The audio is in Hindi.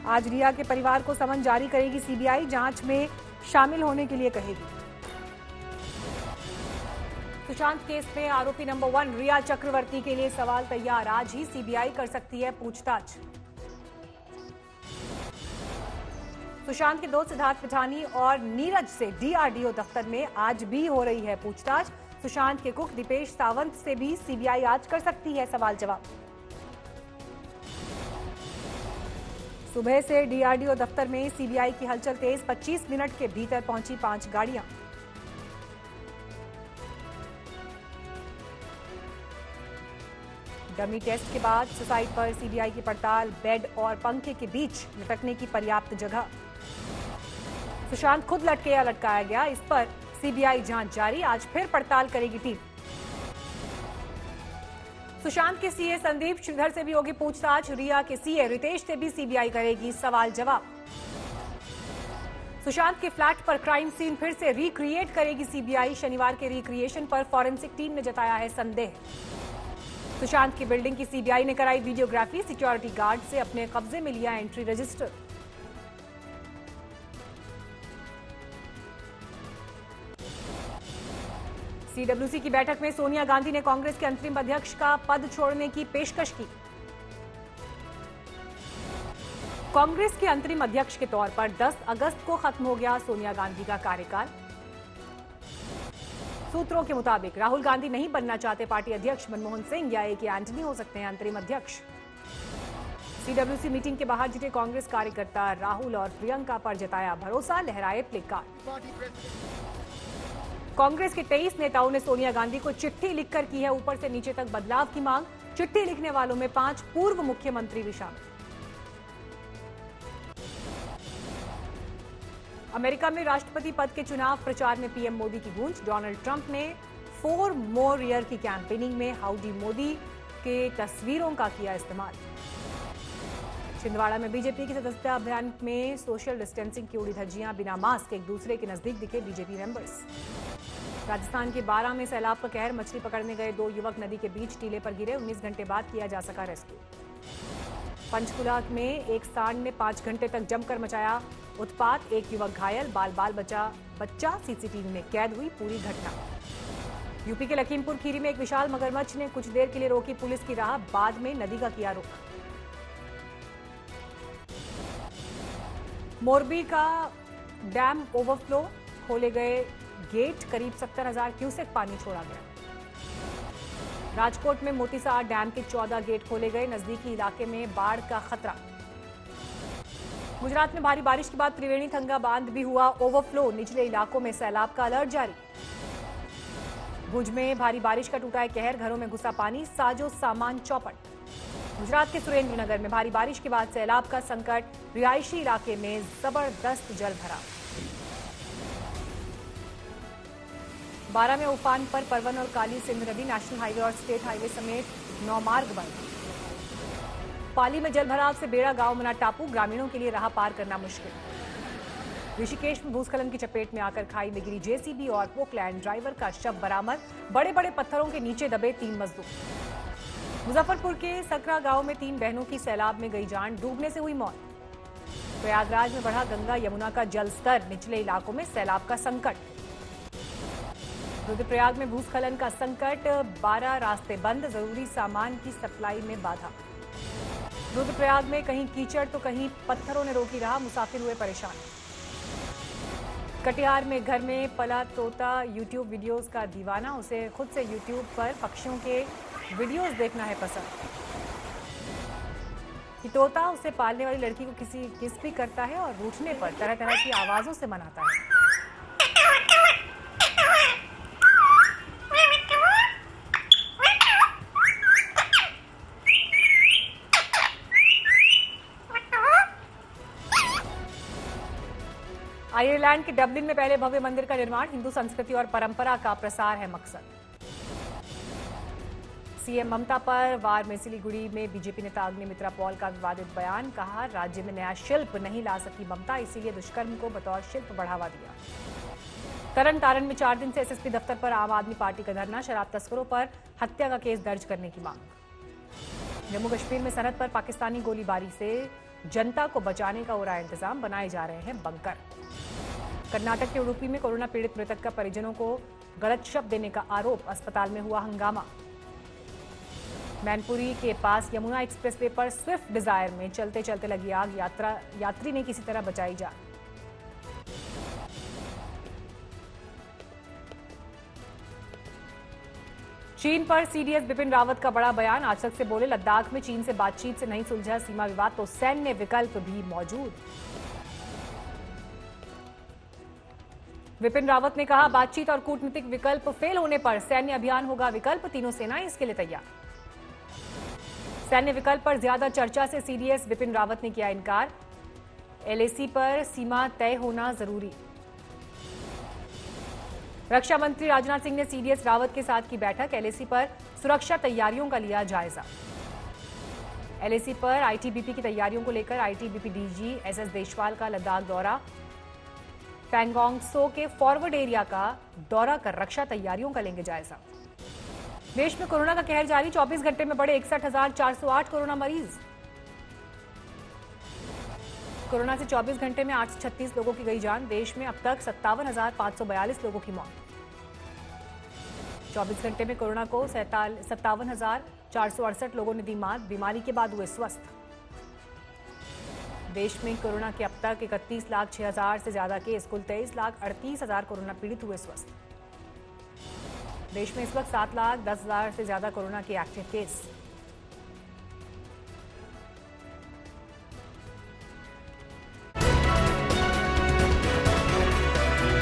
आज रिया के परिवार को समन जारी करेगी सीबीआई, जांच में शामिल होने के लिए कहेगी। सुशांत केस में आरोपी नंबर 1 रिया चक्रवर्ती के लिए सवाल तैयार, आज ही सीबीआई कर सकती है पूछताछ। सुशांत के दोस्त सिद्धार्थ पिठानी और नीरज से डीआरडीओ दफ्तर में आज भी हो रही है पूछताछ। सुशांत के कुक दीपेश सावंत से भी सीबीआई आज कर सकती है सवाल जवाब। सुबह से डीआरडीओ दफ्तर में सीबीआई की हलचल तेज, 25 मिनट के भीतर पहुंची 5 गाड़ियां। डमी टेस्ट के बाद सुसाइड पर सीबीआई की पड़ताल, बेड और पंखे के बीच लटकने की पर्याप्त जगह। सुशांत खुद लटके या लटकाया गया, इस पर सीबीआई जांच जारी, आज फिर पड़ताल करेगी टीम। सुशांत के सीए संदीप श्रीधर से भी होगी पूछताछ, रिया के सीए रितेश से भी सीबीआई करेगी सवाल जवाब। सुशांत के फ्लैट पर क्राइम सीन फिर से रिक्रिएट करेगी सीबीआई, शनिवार के रिक्रिएशन पर फॉरेंसिक टीम ने जताया है संदेह। सुशांत की बिल्डिंग की सीबीआई ने कराई वीडियोग्राफी, सिक्योरिटी गार्ड से अपने कब्जे में लिया एंट्री रजिस्टर। सीडब्ल्यूसी की बैठक में सोनिया गांधी ने कांग्रेस के अंतरिम अध्यक्ष का पद छोड़ने की पेशकश की। कांग्रेस के अंतरिम अध्यक्ष के तौर पर 10 अगस्त को खत्म हो गया सोनिया गांधी का कार्यकाल। सूत्रों के मुताबिक राहुल गांधी नहीं बनना चाहते पार्टी अध्यक्ष, मनमोहन सिंह या ए.के. एंटनी हो सकते हैं अंतरिम अध्यक्ष। सीडब्ल्यूसी मीटिंग के बाहर जुटे कांग्रेस कार्यकर्ता राहुल और प्रियंका पर जताया भरोसा, लहराए प्ले कार्ड। कांग्रेस के 23 नेताओं ने सोनिया गांधी को चिट्ठी लिखकर की है ऊपर से नीचे तक बदलाव की मांग। चिट्ठी लिखने वालों में 5 पूर्व मुख्यमंत्री भी शामिल। अमेरिका में राष्ट्रपति पद के चुनाव प्रचार में पीएम मोदी की गूंज। डोनाल्ड ट्रंप ने 4 मोर ईयर की कैंपेनिंग में हाउडी मोदी के तस्वीरों का किया इस्तेमाल। छिंदवाड़ा में बीजेपी की सदस्यता अभियान में सोशल डिस्टेंसिंग की उड़ी धज्जियां, बिना मास्क एक दूसरे के नजदीक दिखे बीजेपी मेंबर्स। राजस्थान के 12 में सैलाब का कहर, मछली पकड़ने गए 2 युवक नदी के बीच टीले पर गिरे, 19 घंटे बाद किया जा सका रेस्क्यू। पंचकुला में एक सांड ने 5 घंटे तक जमकर मचाया उत्पात, एक युवक घायल, बाल बच्चा सीसीटीवी में कैद हुई पूरी घटना। यूपी के लखीमपुर खीरी में एक विशाल मगरमच्छ ने कुछ देर के लिए रोकी पुलिस की राह, बाद में नदी का किया रुख। मोरबी का डैम ओवरफ्लो, खोले गए गेट, करीब 70,000 क्यूसेक पानी छोड़ा गया। राजकोट में मोतीसार डैम के 14 गेट खोले गए, नजदीकी इलाके में बाढ़ का खतरा। गुजरात में भारी बारिश के बाद त्रिवेणी थंगा बांध भी हुआ ओवरफ्लो, निचले इलाकों में सैलाब का अलर्ट जारी। भुज में भारी बारिश का टूटा है कहर, घरों में घुसा पानी, साजो सामान चौपट। गुजरात के सुरेंद्रनगर में भारी बारिश के बाद सैलाब का संकट, रिहायशी इलाके में जबरदस्त जल भराव। 12 में उफान पर परवन और काली सिंध नदी, नेशनल हाईवे और स्टेट हाईवे समेत 9 मार्ग बंद। पाली में जल भराव से बेड़ा गांव बना टापू, ग्रामीणों के लिए राह पार करना मुश्किल। ऋषिकेश में भूस्खलन की चपेट में आकर खाई में गिरी जेसीबी और पोकलैंड, ड्राइवर का शव बरामद, बड़े बड़े पत्थरों के नीचे दबे 3 मजदूर। मुजफ्फरपुर के सकरा गांव में 3 बहनों की सैलाब में गई जान, डूबने से हुई मौत। प्रयागराज में बढ़ा गंगा यमुना का जल स्तर, निचले इलाकों में सैलाब का संकट। रुद्रप्रयाग में भूस्खलन का संकट, 12 रास्ते बंद, जरूरी सामान की सप्लाई में बाधा। रुद्रप्रयाग में कहीं कीचड़ तो कहीं पत्थरों ने रोकी राह, मुसाफिर हुए परेशान। कटिहार में घर में पला तोता यूट्यूब वीडियोस का दीवाना, उसे खुद से यूट्यूब पर पक्षियों के वीडियोस देखना है पसंद। कि तोता उसे पालने वाली लड़की को किस भी करता है और रूठने पर तरह तरह की आवाजों से मनाता है। आयरलैंड के डबलिन में पहले भव्य मंदिर का निर्माण, हिंदू संस्कृति और परंपरा का प्रसार है मकसद। सीएम ममता पर वार में सिलीगुड़ी में बीजेपी नेता अग्निमित्रा पॉल का विवादित बयान, कहा राज्य में नया शिल्प नहीं ला सकी ममता, इसीलिए दुष्कर्म को बतौर शिल्प बढ़ावा दिया। तरन तारण में 4 दिन से एसएसपी दफ्तर पर आम आदमी पार्टी का धरना, शराब तस्करों पर हत्या का केस दर्ज करने की मांग। जम्मू कश्मीर में सरहद पर पाकिस्तानी गोलीबारी से जनता को बचाने का हो रहा है इंतजाम, बनाए जा रहे हैं बंकर। कर्नाटक के उडुपी में कोरोना पीड़ित मृतक का परिजनों को गलत शब्द देने का आरोप, अस्पताल में हुआ हंगामा। मैनपुरी के पास यमुना एक्सप्रेसवे पर स्विफ्ट डिजायर में चलते चलते लगी आग, यात्री ने किसी तरह बचाई जान। चीन पर सीडीएस बिपिन रावत का बड़ा बयान, आज तक से बोले लद्दाख में चीन से बातचीत से नहीं सुलझा सीमा विवाद तो सैन्य विकल्प भी मौजूद। बिपिन रावत ने कहा बातचीत और कूटनीतिक विकल्प फेल होने पर सैन्य अभियान होगा विकल्प, तीनों सेनाएं इसके लिए तैयार। सैन्य विकल्प पर ज्यादा चर्चा से सीडीएस बिपिन रावत ने किया इनकार, एलएसी पर सीमा तय होना जरूरी। रक्षा मंत्री राजनाथ सिंह ने सीडीएस रावत के साथ की बैठक, एलएसी पर सुरक्षा तैयारियों का लिया जायजा। एलएसी पर आईटीबीपी की तैयारियों को लेकर आईटीबीपी डीजी एसएस देशवाल का लद्दाख दौरा, पैंगोंग त्सो के फॉरवर्ड एरिया का दौरा कर रक्षा तैयारियों का लेंगे जायजा। देश में कोरोना का कहर जारी, 24 घंटे में बढ़े 61,408 कोरोना मरीज। कोरोना से 24 घंटे में 836 लोगों की गई जान, देश में अब तक 57,542 लोगों की मौत। 24 घंटे में कोरोना को 57,468 लोगों ने दी मात, बीमारी के बाद हुए स्वस्थ। देश में कोरोना के अब तक 31,06,000 से ज्यादा केस, कुल 23,38,000 कोरोना पीड़ित हुए स्वस्थ। देश में इस वक्त 7,10,000 से ज्यादा कोरोना के एक्टिव केस।